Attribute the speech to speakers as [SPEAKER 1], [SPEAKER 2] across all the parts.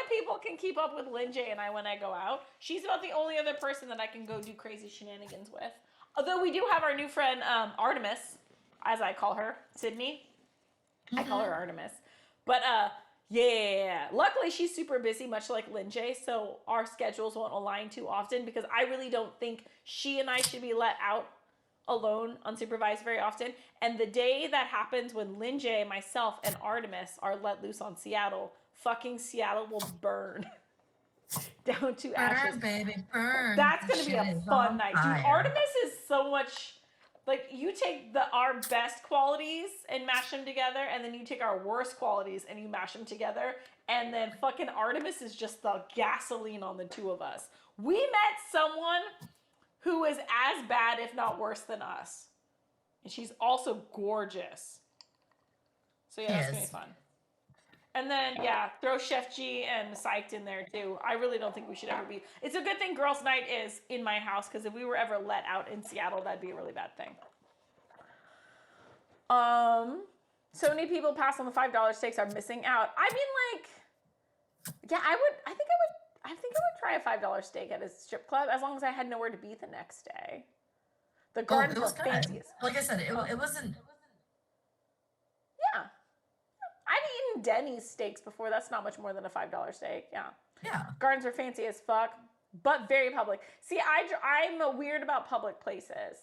[SPEAKER 1] of people can keep up with Lynn J and I when I go out. She's about the only other person that I can go do crazy shenanigans with. Although we do have our new friend Artemis, as I call her, Sydney. I call her Artemis. But yeah. Luckily she's super busy, much like Lynn J, so our schedules won't align too often because I really don't think she and I should be let out alone, unsupervised very often. And the day that happens when Lynn J, myself, and Artemis are let loose on Seattle, fucking Seattle will burn down to ashes.
[SPEAKER 2] Burn, baby, burn.
[SPEAKER 1] That's
[SPEAKER 2] The
[SPEAKER 1] gonna be
[SPEAKER 2] shit
[SPEAKER 1] a
[SPEAKER 2] is
[SPEAKER 1] fun
[SPEAKER 2] on
[SPEAKER 1] night, dude.
[SPEAKER 2] fire.
[SPEAKER 1] Artemis is so much like you take our best qualities and mash them together, and then you take our worst qualities and you mash them together, and then fucking Artemis is just the gasoline on the two of us. We met someone who is as bad, if not worse, than us, and she's also gorgeous. So yeah,
[SPEAKER 2] She
[SPEAKER 1] that's gonna be
[SPEAKER 2] is.
[SPEAKER 1] fun. And then yeah, throw Chef G and Psyched in there too. I really don't think we should ever be. It's a good thing Girls' Night is in my house because if we were ever let out in Seattle, that'd be a really bad thing. So many people pass on the $5 steaks are missing out. I mean, like, yeah, I would. I think I would try a $5 steak at a strip club as long as I had nowhere to be the next day. The
[SPEAKER 2] Oh,
[SPEAKER 1] gardens
[SPEAKER 2] it
[SPEAKER 1] are
[SPEAKER 2] was good.
[SPEAKER 1] fancy as
[SPEAKER 2] Like I said,
[SPEAKER 1] fuck.
[SPEAKER 2] it wasn't.
[SPEAKER 1] Yeah, I've eaten Denny's steaks before. That's not much more than a $5 steak. Yeah.
[SPEAKER 2] Yeah.
[SPEAKER 1] Gardens are fancy as fuck, but very public. See, I'm weird about public places.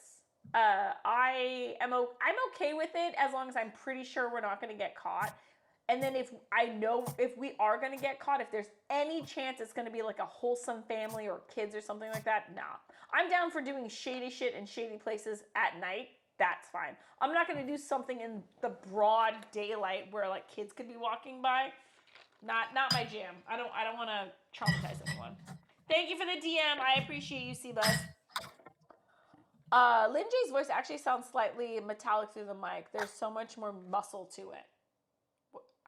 [SPEAKER 1] I'm okay with it as long as I'm pretty sure we're not going to get caught. And then if we are going to get caught, if there's any chance it's going to be like a wholesome family or kids or something like that, nah. I'm down for doing shady shit in shady places at night. That's fine. I'm not going to do something in the broad daylight where like kids could be walking by. Not my jam. I don't want to traumatize anyone. Thank you for the DM. I appreciate you, Seabus. Lynn J's voice actually sounds slightly metallic through the mic. There's so much more muscle to it.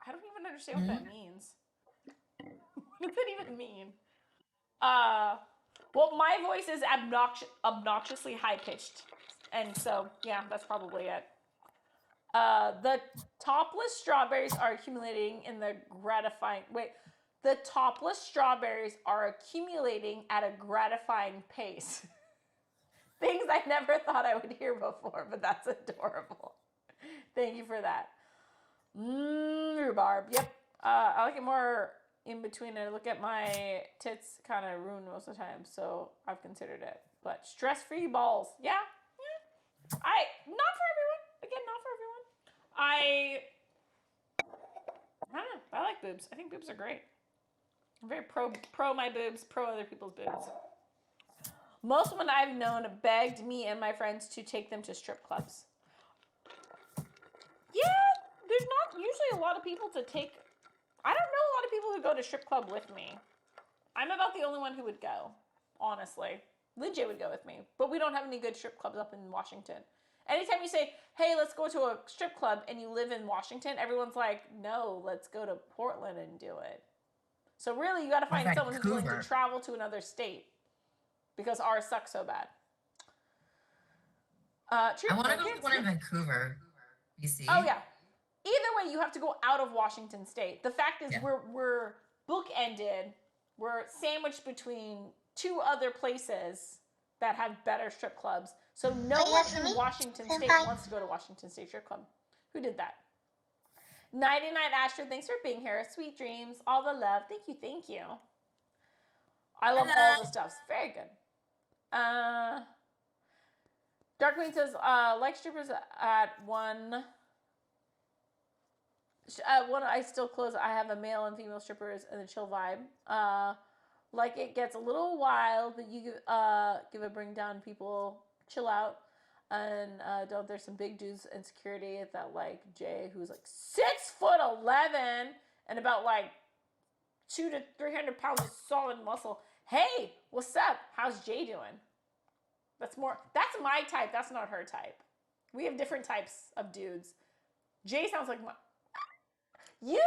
[SPEAKER 1] I don't even understand what that
[SPEAKER 2] Mm.
[SPEAKER 1] means. What does that even mean? Uh, well, my voice is obnoxiously high pitched, and so yeah, that's probably it. The topless strawberries are accumulating in the gratifying. Wait, the topless strawberries are accumulating at a gratifying pace. Things I never thought I would hear before, but that's adorable. Thank you for that. Rhubarb. Yep. I like it more in between. I look at my tits kind of ruined most of the time, so I've considered it. But stress-free balls. Yeah. Yeah. Not for everyone. Again, not for everyone. I don't know. I like boobs. I think boobs are great. I'm very pro my boobs, pro other people's boobs. Most women I've known begged me and my friends to take them to strip clubs. Yeah, there's not usually a lot of people to take. I don't know a lot of people who go to strip club with me. I'm about the only one who would go, honestly. Lynn J would go with me, but we don't have any good strip clubs up in Washington. Anytime you say, hey, let's go to a strip club and you live in Washington, everyone's like, no, let's go to Portland and do it. So really, you got to
[SPEAKER 2] Or
[SPEAKER 1] find someone who's willing to
[SPEAKER 2] Vancouver.
[SPEAKER 1] travel to another state because ours sucks so bad. True.
[SPEAKER 2] I want to
[SPEAKER 1] No
[SPEAKER 2] go to the
[SPEAKER 1] kids.
[SPEAKER 2] one in
[SPEAKER 1] Yep.
[SPEAKER 2] Vancouver,
[SPEAKER 1] Oh
[SPEAKER 2] BC.
[SPEAKER 1] yeah. Either way, you have to go out of Washington State. The fact is,
[SPEAKER 2] Yeah.
[SPEAKER 1] we're bookended. We're sandwiched between two other places that have better strip clubs. So no one in Washington State wants to go to Washington State Strip Club. Who did that? Nighty night, Astrid. Thanks for being here. Sweet dreams. All the love. Thank you. Thank you. I love all the
[SPEAKER 2] Hello.
[SPEAKER 1] stuffs. Very good. Dark Queen says, like strippers at one. One I still close. I have a male and female strippers and a chill vibe. Like it gets a little wild, but you give a bring down people, chill out, and don't. There's some big dudes in security that like Jay, who's like 6'11" and about like 200 to 300 pounds of solid muscle. Hey, what's up? How's Jay doing? That's my type. That's not her type. We have different types of dudes. Jay sounds like you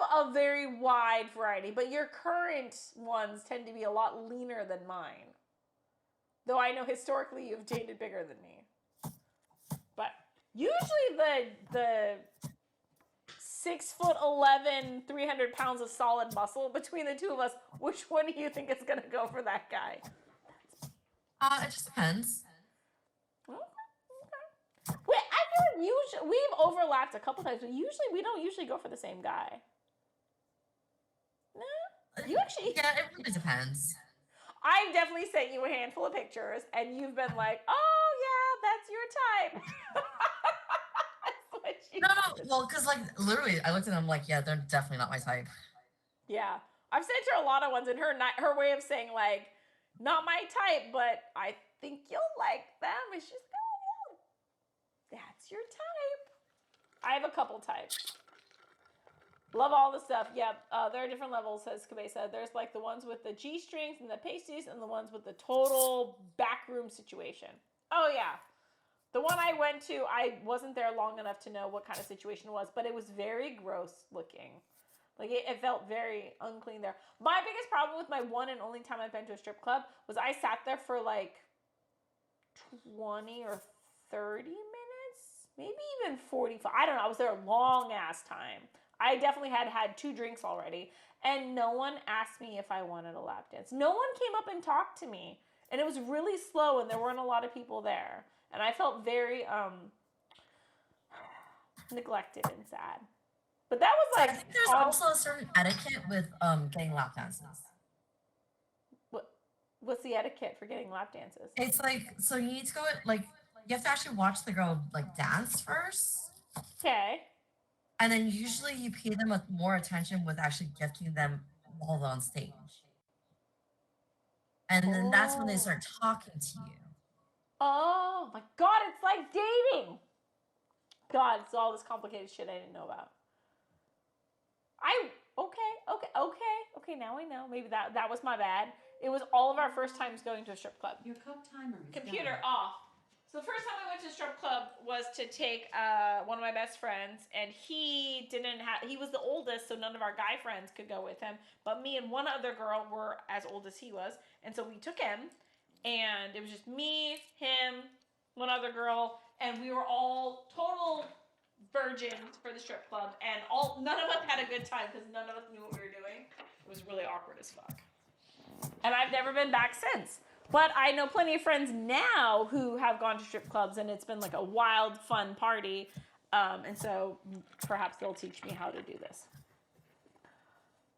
[SPEAKER 1] have a very wide variety, but your current ones tend to be a lot leaner than mine. Though I know historically you've dated bigger than me. But usually the 6'11", 300 pounds of solid muscle. Between the two of us, which one do you think is gonna go for that guy?
[SPEAKER 2] It just depends.
[SPEAKER 1] Okay. Wait, I feel like usually we've overlapped a couple times, but usually we don't usually go for the same guy. No, you actually.
[SPEAKER 2] Yeah, it really depends.
[SPEAKER 1] I've definitely sent you a handful of pictures, and you've been like, "Oh yeah, that's your type." That's what you.
[SPEAKER 2] No, well, because like literally, I looked at them like, yeah, they're definitely not my type.
[SPEAKER 1] Yeah, I've sent her a lot of ones, and her way of saying like, "Not my type, but I think you'll like them," is she's like, "Oh yeah, that's your type." I have a couple types. Love all the stuff. Yep. There are different levels, as Kabe said. There's like the ones with the G strings and the pasties, and the ones with the total backroom situation. Oh yeah. The one I went to, I wasn't there long enough to know what kind of situation it was, but it was very gross looking. Like it felt very unclean there. My biggest problem with my one and only time I've been to a strip club was I sat there for like 20 or 30 minutes, maybe even 45. I don't know. I was there a long ass time. I definitely had 2 drinks already, and no one asked me if I wanted a lap dance. No one came up and talked to me, and it was really slow, and there weren't a lot of people there, and I felt very neglected and sad. But that was like
[SPEAKER 2] I think there's also a certain etiquette with getting lap dances.
[SPEAKER 1] What's the etiquette for getting lap dances?
[SPEAKER 2] It's like so you need to go like you have to actually watch the girl like dance first.
[SPEAKER 1] Okay.
[SPEAKER 2] And then usually you pay them with more attention with actually gifting them while they're on stage. And then that's when they start talking to you.
[SPEAKER 1] Oh my god, it's like dating. God, it's all this complicated shit I didn't know about. Okay. Now I know. Maybe that was my bad. It was all of our first times going to a strip club.
[SPEAKER 3] Your cup timer is
[SPEAKER 1] Computer
[SPEAKER 3] down.
[SPEAKER 1] off. So the first time I went to a strip club was to take one of my best friends, and he was the oldest, so none of our guy friends could go with him. But me and one other girl were as old as he was, and so we took him, and it was just me, him, one other girl, and we were all total virgins for the strip club, and none of us had a good time because none of us knew what we were doing. It was really awkward as fuck. And I've never been back since. But I know plenty of friends now who have gone to strip clubs, and it's been like a wild, fun party. And so perhaps they'll teach me how to do this.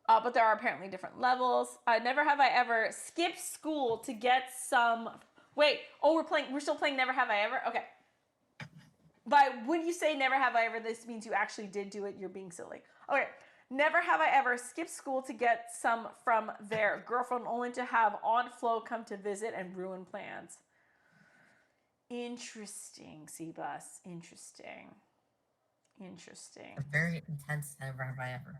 [SPEAKER 1] But there are apparently different levels. Never have I ever skipped school to get some. Wait. Oh, we're still playing Never Have I Ever? Okay. But when you say never have I ever, this means you actually did do it. You're being silly. Okay. Never have I ever skipped school to get some from their girlfriend, only to have Aunt Flo come to visit and ruin plans. Interesting, Seabus. Interesting.
[SPEAKER 2] A very intense never have I ever.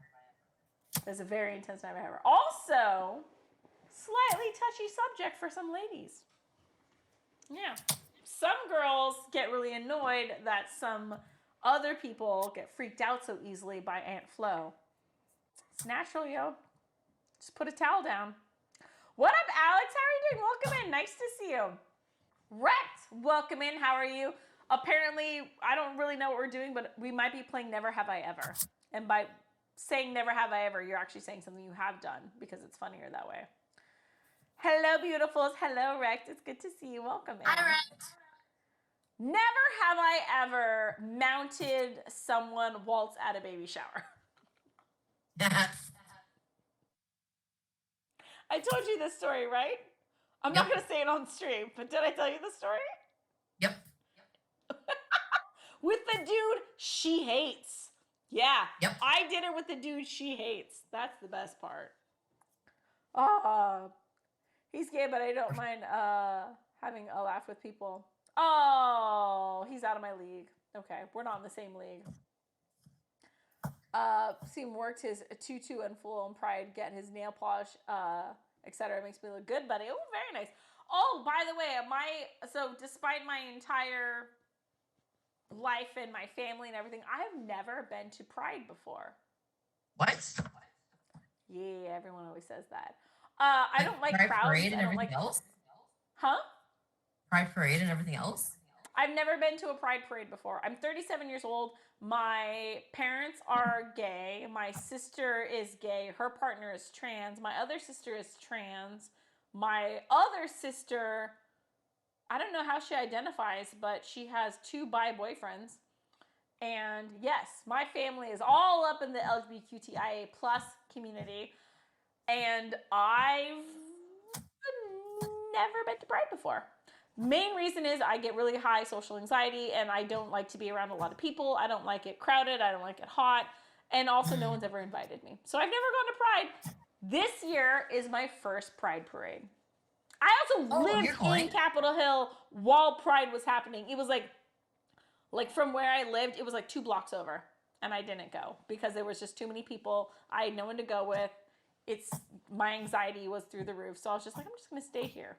[SPEAKER 1] There's a very intense never have I ever. Also, slightly touchy subject for some ladies. Yeah. Some girls get really annoyed that some other people get freaked out so easily by Aunt Flo. It's natural, yo. Just put a towel down. What up, Alex? How are you doing? Welcome in. Nice to see you. Rex, welcome in. How are you? Apparently, I don't really know what we're doing, but we might be playing Never Have I Ever. And by saying Never Have I Ever, you're actually saying something you have done because it's funnier that way. Hello, beautifuls. Hello, Rex. It's good to see you. Welcome in.
[SPEAKER 2] Hi, Rex.
[SPEAKER 1] Never have I ever mounted someone whilst at a baby shower.
[SPEAKER 2] Yes.
[SPEAKER 1] I told you this story, right? I'm not going to say it on stream, but did I tell you the story?
[SPEAKER 2] Yep.
[SPEAKER 1] With the dude she hates. Yeah.
[SPEAKER 2] Yep.
[SPEAKER 1] I did it with the dude she hates. That's the best part. He's gay, but I don't mind having a laugh with people. Oh, he's out of my league. Okay, we're not in the same league. Seam worked his tutu and full on pride, get his nail polish, etc. Makes me look good, buddy. Oh, very nice. Oh, by the way, so despite my entire life and my family and everything, I have never been to Pride before.
[SPEAKER 2] What?
[SPEAKER 1] Yeah, everyone always says that. I don't like
[SPEAKER 2] Pride
[SPEAKER 1] crowds.
[SPEAKER 2] Parade and
[SPEAKER 1] I don't
[SPEAKER 2] everything else?
[SPEAKER 1] Huh?
[SPEAKER 2] Pride Parade and everything else?
[SPEAKER 1] I've never been to a pride parade before. I'm 37 years old. My parents are gay. My sister is gay. Her partner is trans. My other sister is trans. My other sister, I don't know how she identifies, but she has 2 bi boyfriends. And yes, my family is all up in the LGBTQIA plus community. And I've never been to Pride before. Main reason is I get really high social anxiety and I don't like to be around a lot of people. I don't like it crowded. I don't like it hot. And also, no one's ever invited me. So I've never gone to Pride. This year is my first Pride parade. I also
[SPEAKER 2] Oh,
[SPEAKER 1] lived
[SPEAKER 2] you're
[SPEAKER 1] in
[SPEAKER 2] going?
[SPEAKER 1] Capitol Hill while Pride was happening. It was like from where I lived, it was like 2 blocks over. And I didn't go because there was just too many people. I had no one to go with. It's my anxiety was through the roof. So I was just like, I'm just gonna stay here.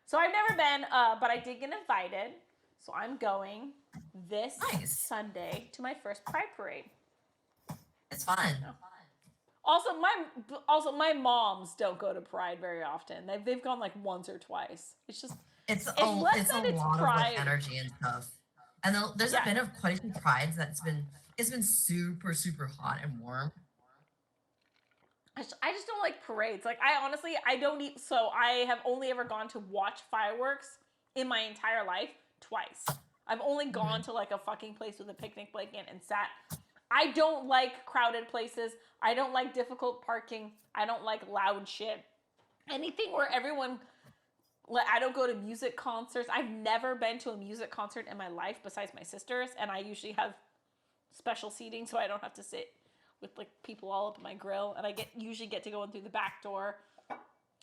[SPEAKER 1] So I've never been, but I did get invited. So I'm going this
[SPEAKER 2] Nice.
[SPEAKER 1] Sunday to my first Pride parade.
[SPEAKER 2] It's fun.
[SPEAKER 1] Yeah. Also my moms don't go to Pride very often. They've gone like once or twice. It's just it's less
[SPEAKER 2] It's a
[SPEAKER 1] that it's
[SPEAKER 2] lot of like
[SPEAKER 1] Pride.
[SPEAKER 2] energy and stuff. And there's
[SPEAKER 1] Yeah,
[SPEAKER 2] been quite a few prides it's been super super hot and warm.
[SPEAKER 1] I just don't like parades. Like I honestly I don't eat. So I have only ever gone to watch fireworks in my entire life twice. I've only gone
[SPEAKER 2] Mhm.
[SPEAKER 1] to like a fucking place with a picnic blanket and sat. I don't like crowded places. I don't like difficult parking. I don't like loud shit. Anything where everyone like I don't go to music concerts. I've never been to a music concert in my life besides my sister's, and I usually have special seating so I don't have to sit with like people all up in my grill, and I usually get to go in through the back door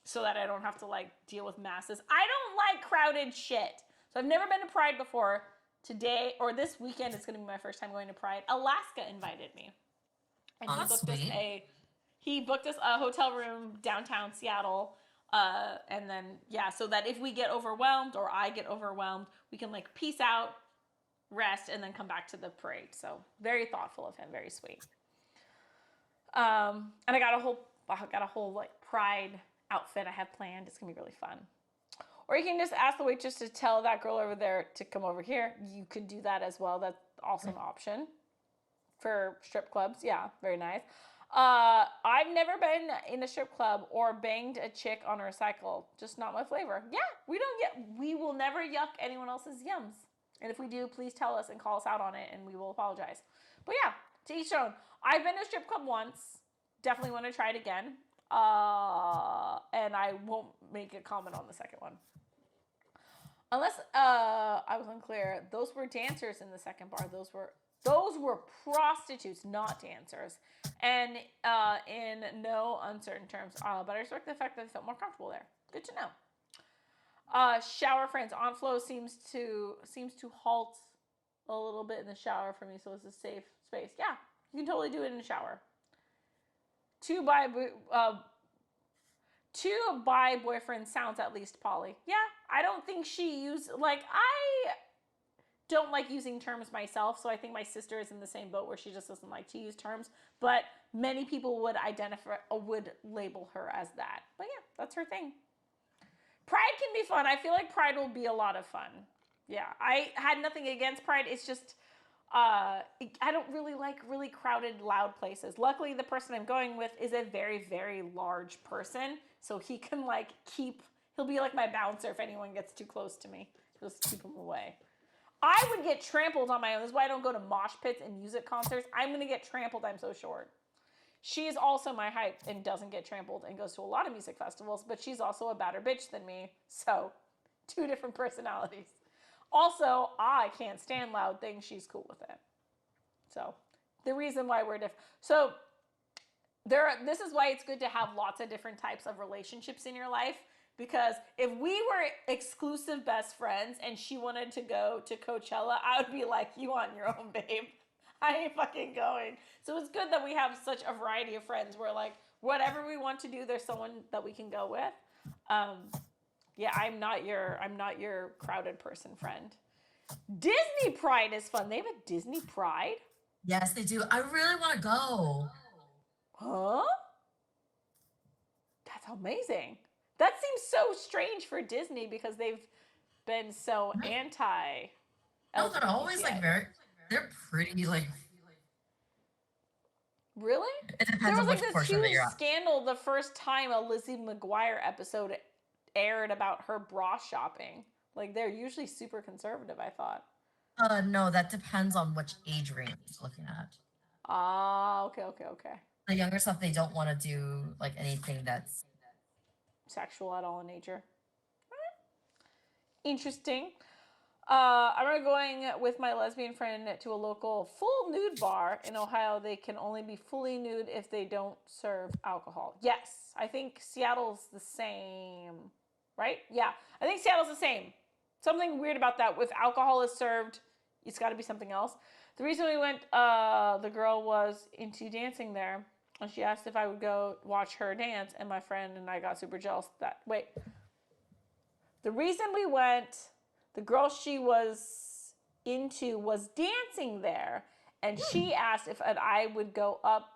[SPEAKER 1] so that I don't have to like deal with masses. I don't like crowded shit. So I've never been to Pride before. Today or this weekend is going to be my first time going to Pride. Alaska invited me, and
[SPEAKER 2] Oh, that's sweet.
[SPEAKER 1] he booked us a hotel room downtown Seattle. And then yeah, so that if we get overwhelmed or I get overwhelmed, we can like peace out, rest, and then come back to the parade. So very thoughtful of him, very sweet. And I got a whole like Pride outfit I have planned. It's gonna be really fun. Or you can just ask the waitress to tell that girl over there to come over here. You can do that as well. That's also an option for strip clubs. Yeah, very nice. I've never been in a strip club or banged a chick on her cycle. Just not my flavor. Yeah, we will never yuck anyone else's yums. And if we do, please tell us and call us out on it and we will apologize. But yeah, to each own. I've been to a strip club once. Definitely want to try it again. And I won't make a comment on the second one. Unless I was unclear, those were dancers in the second bar. Those were prostitutes, not dancers, and in no uncertain terms. But I respect the fact that I felt more comfortable there. Good to know. Shower friends. On flow seems to halt a little bit in the shower for me, so it's a safe space. Yeah, you can totally do it in the shower. Two by two bi boyfriend sounds at least poly. Yeah, I don't think she used like I don't like using terms myself, so I think my sister is in the same boat where she just doesn't like to use terms. But many people would label her as that. But yeah, that's her thing. Pride can be fun. I feel like Pride will be a lot of fun. Yeah, I had nothing against Pride. It's just I don't really like really crowded, loud places. Luckily, the person I'm going with is a very, very large person, so he can like he'll be like my bouncer if anyone gets too close to me. He'll just keep him away. I would get trampled on my own. This is why I don't go to mosh pits and music concerts. I'm gonna get trampled. I'm so short. She's also my height and doesn't get trampled and goes to a lot of music festivals, but she's also a badder bitch than me. So, 2 different personalities. Also, I can't stand loud things. She's cool with it. So, the reason why we're different. So, this is why it's good to have lots of different types of relationships in your life, because if we were exclusive best friends and she wanted to go to Coachella, I would be like, you on your own, babe. I ain't fucking going. So it's good that we have such a variety of friends where like whatever we want to do, there's someone that we can go with. Yeah, I'm not your crowded person friend. Disney Pride is fun. They have a Disney Pride?
[SPEAKER 2] Yes, they do. I really want to go.
[SPEAKER 1] Huh? That's amazing. That seems so strange for Disney because they've been so
[SPEAKER 2] Right?
[SPEAKER 1] anti.
[SPEAKER 2] No, they're always like
[SPEAKER 1] LGBTQIA.
[SPEAKER 2] they're pretty like
[SPEAKER 1] Really?
[SPEAKER 2] it
[SPEAKER 1] There
[SPEAKER 2] depends
[SPEAKER 1] was
[SPEAKER 2] on
[SPEAKER 1] like
[SPEAKER 2] which
[SPEAKER 1] this
[SPEAKER 2] portion that
[SPEAKER 1] huge
[SPEAKER 2] you're at.
[SPEAKER 1] scandal the first time a Lizzie McGuire episode aired about her bra shopping. Like they're usually super conservative, I thought.
[SPEAKER 2] No, that depends on which age range you're looking at.
[SPEAKER 1] Ah, okay, okay, okay.
[SPEAKER 2] The younger stuff, they don't want to do like anything that's
[SPEAKER 1] Sexual at all in nature. Interesting. I remember going with my lesbian friend to a local full nude bar in Ohio. They can only be fully nude if they don't serve alcohol. Yes, I think Seattle's the same, right? Yeah, I think Seattle's the same. Something weird about that. If alcohol is served, it's got to be something else. The reason we went, the girl was into dancing there, and she asked if I would go watch her dance, and my friend and I got super jealous. The reason we went, the girl she was into was dancing there, and she asked if I would go up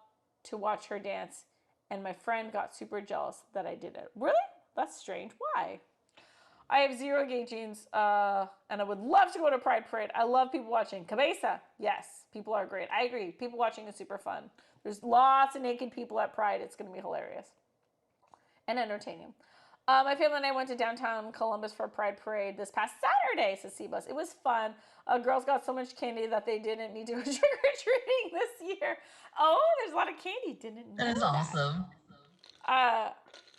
[SPEAKER 1] to watch her dance, and my friend got super jealous that I did it. Really? That's strange. Why? I have zero gay genes, and I would love to go to Pride Parade. I love people watching. Cabeza, yes, people are great. I agree. People watching is super fun. There's lots of naked people at Pride. It's going to be hilarious and entertaining. My family and I went to downtown Columbus for a Pride Parade this past Saturday, says Sebus. It was fun. Girls got so much candy that they didn't need to go trick-or-treating this year. Oh, there's a lot of candy. Didn't know
[SPEAKER 2] that is
[SPEAKER 1] that.
[SPEAKER 2] awesome.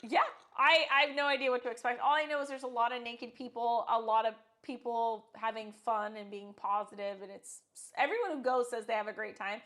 [SPEAKER 1] Yeah, I have no idea what to expect. All I know is there's a lot of naked people, a lot of people having fun and being positive, and it's everyone who goes says they have a great time.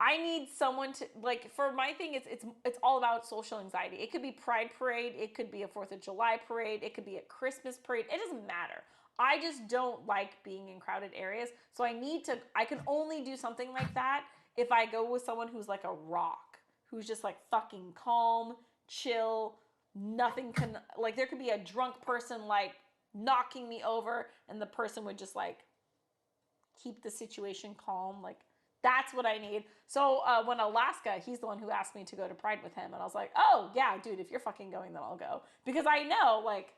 [SPEAKER 1] I need someone to like for my thing. It's all about social anxiety. It could be Pride Parade, it could be a 4th of July parade, it could be a Christmas parade. It doesn't matter. I just don't like being in crowded areas. So I can only do something like that if I go with someone who's like a rock, who's just like fucking calm, chill, nothing can like there could be a drunk person like knocking me over and the person would just like keep the situation calm. Like that's what I need. So when Alaska, he's the one who asked me to go to Pride with him, and I was like, oh yeah, dude, if you're fucking going, then I'll go because I know like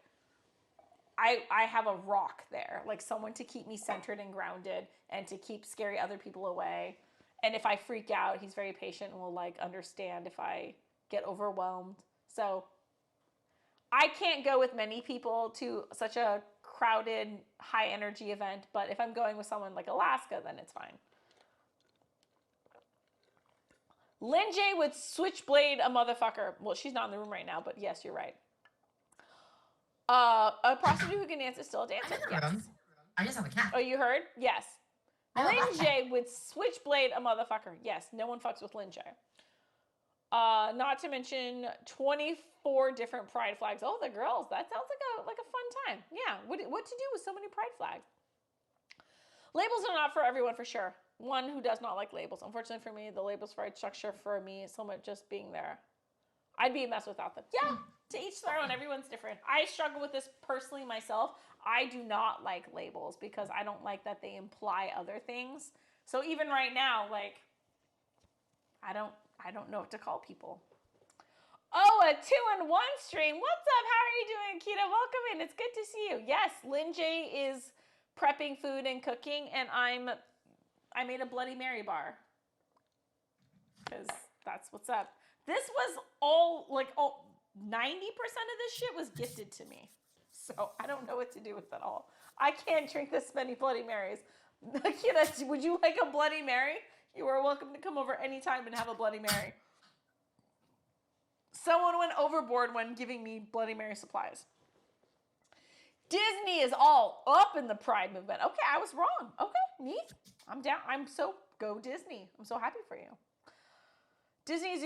[SPEAKER 1] I have a rock there, like someone to keep me centered and grounded, and to keep scary other people away. And if I freak out, he's very patient and will like understand if I get overwhelmed. So I can't go with many people to such a crowded, high energy event, but if I'm going with someone like Alaska, then it's fine. Lynn J would switchblade a motherfucker. Well, she's not in the room right now, but yes, you're right. A prostitute who can dance is still a dancer.
[SPEAKER 2] I'm in the
[SPEAKER 1] Yes.
[SPEAKER 2] room. I just have a cat.
[SPEAKER 1] Oh, you heard? Yes.
[SPEAKER 2] I
[SPEAKER 1] Lynn J would switchblade a motherfucker. Yes, no one fucks with Lynn J. Not to mention 24 different pride flags. Oh, the girls. That sounds like a fun time. Yeah. What to do with so many pride flags? Labels are not for everyone for sure. One who does not like labels. Unfortunately for me, the labels for structure for me is somewhat just being there. I'd be a mess without them. Yeah, to each their own. Everyone's different. I struggle with this personally myself. I do not like labels because I don't like that they imply other things. So even right now, like, I don't know what to call people. Oh, a 2-in-1 stream. What's up? How are you doing, Kita? Welcome in. It's good to see you. Yes, Lynn J is prepping food and cooking, and I made a Bloody Mary bar because that's what's up. This was all 90% of this shit was gifted to me, so I don't know what to do with it all. I can't drink this many Bloody Marys. Kita, would you like a Bloody Mary? You are welcome to come over anytime and have a Bloody Mary. Someone went overboard when giving me Bloody Mary supplies. Disney is all up in the Pride movement. Okay, I was wrong. Okay, neat. I'm down. Go Disney. I'm so happy for you. Disney is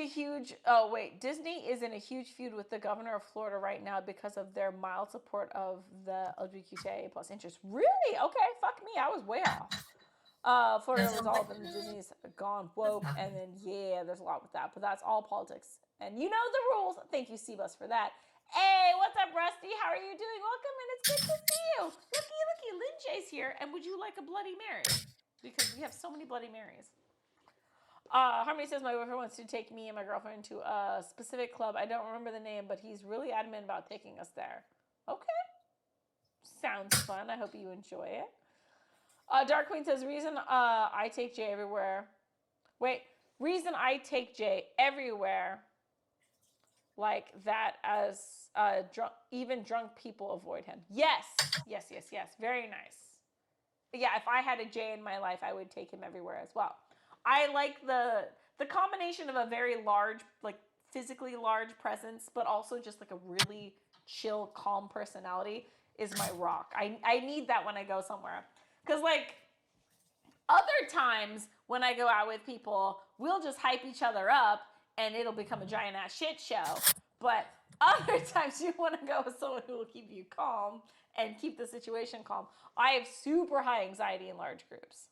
[SPEAKER 1] in a huge feud with the governor of Florida right now because of their mild support of the LGBTQIA plus interest. Really? Okay, fuck me. I was way off. Florida was all of them. Disney's gone woke, and then there's a lot with that, but that's all politics. And you know the rules. Thank you, Sebus, for that. Hey, what's up, Rusty? How are you doing? Welcome, and it's good to see you. Looky, Lynn J's here, and would you like a Bloody Mary? Because we have so many Bloody Marys. Harmony says my boyfriend wants to take me and my girlfriend to a specific club. I don't remember the name, but he's really adamant about taking us there. Okay. Sounds fun. I hope you enjoy it. Dark Queen says, I take Jay everywhere. Wait, reason I take Jay everywhere like that as even drunk people avoid him. Yes, yes, yes, yes. Very nice. Yeah, if I had a Jay in my life, I would take him everywhere as well. I like the combination of a very large, like physically large presence, but also just like a really chill, calm personality is my rock. I need that when I go somewhere. Because like other times when I go out with people, we'll just hype each other up and it'll become a giant ass shit show. But other times you want to go with someone who will keep you calm and keep the situation calm. I have super high anxiety in large groups.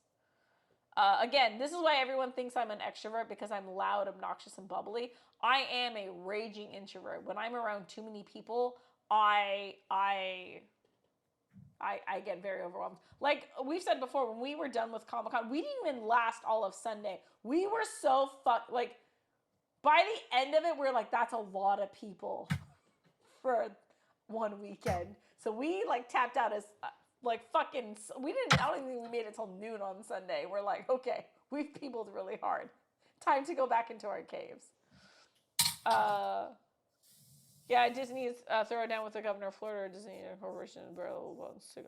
[SPEAKER 1] Again, this is why everyone thinks I'm an extrovert, because I'm loud, obnoxious, and bubbly. I am a raging introvert. When I'm around too many people, I get very overwhelmed. Like we've said before, when we were done with Comic-Con, we didn't even last all of Sunday. We were so like by the end of it, we're like, that's a lot of people for one weekend. So we like tapped out as like fucking. I don't even think we made it till noon on Sunday. We're like, okay, we've peopled really hard. Time to go back into our caves. Yeah, Disney's throw down with the governor of Florida. Disney Corporation.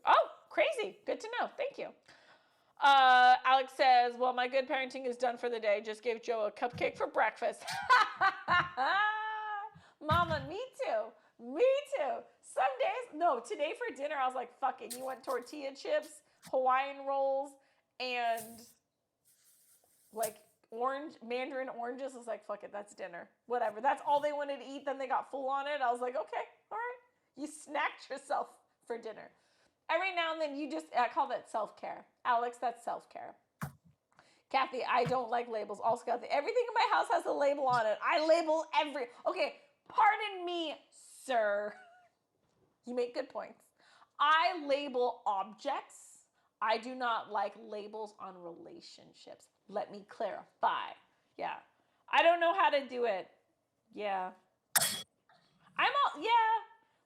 [SPEAKER 1] Oh, crazy. Good to know. Thank you. Alex says, well, my good parenting is done for the day. Just gave Joe a cupcake for breakfast. Mama, me too. Me too. Some days, no, today for dinner, I was like, fuck it. You want tortilla chips, Hawaiian rolls, and like mandarin oranges. I was like, fuck it, that's dinner. Whatever. That's all they wanted to eat. Then they got full on it. I was like, okay, all right. You snacked yourself for dinner. Every now and then I call that self-care. Alex, that's self-care. Kathy, I don't like labels. Also, Kathy, everything in my house has a label on it. I label okay, pardon me, sir. You make good points. I label objects. I do not like labels on relationships. Let me clarify. Yeah. I don't know how to do it. Yeah.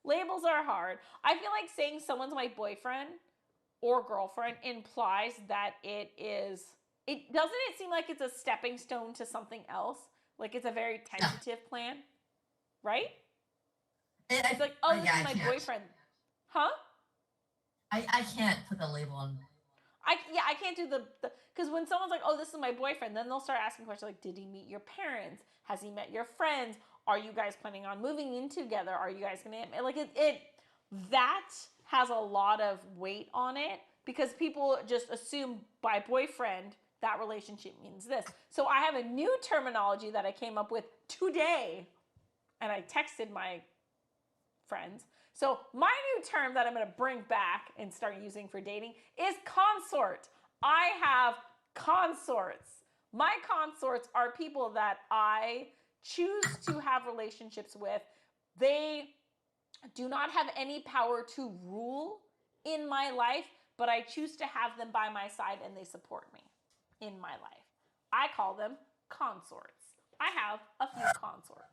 [SPEAKER 1] Labels are hard. I feel like saying someone's my boyfriend or girlfriend implies that doesn't it seem like it's a stepping stone to something else? Like it's a very tentative plan, right? It's like, oh, this is my boyfriend. Huh?
[SPEAKER 2] I can't put the label on.
[SPEAKER 1] I can't do because when someone's like, oh, this is my boyfriend, then they'll start asking questions like, did he meet your parents? Has he met your friends? Are you guys planning on moving in together? Are you guys gonna like that has a lot of weight on it because people just assume by boyfriend that relationship means this. So I have a new terminology that I came up with today, and I texted my friends. So my new term that I'm going to bring back and start using for dating is consort. I have consorts. My consorts are people that I choose to have relationships with. They do not have any power to rule in my life, but I choose to have them by my side and they support me in my life. I call them consorts. I have a few consorts.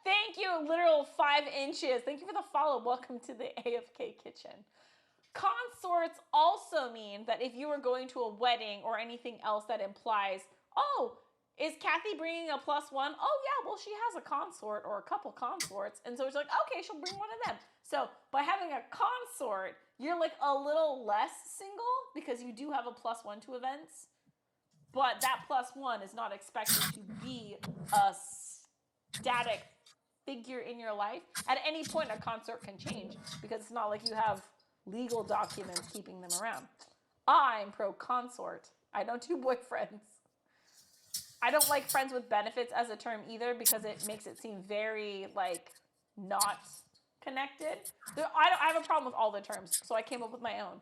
[SPEAKER 1] Thank you, literal 5 inches. Thank you for the follow. Welcome to the AFK kitchen. Consorts also mean that if you are going to a wedding or anything else that implies, oh, is Kathy bringing a +1? Oh, yeah, well, she has a consort or a couple consorts. And so it's like, okay, she'll bring one of them. So by having a consort, you're like a little less single because you do have a +1 to events. But that +1 is not expected to be a static figure in your life. At any point, a consort can change because it's not like you have legal documents keeping them around. I'm pro consort. I don't do boyfriends. I don't like friends with benefits as a term either because it makes it seem very like not connected. I have a problem with all the terms, so I came up with my own.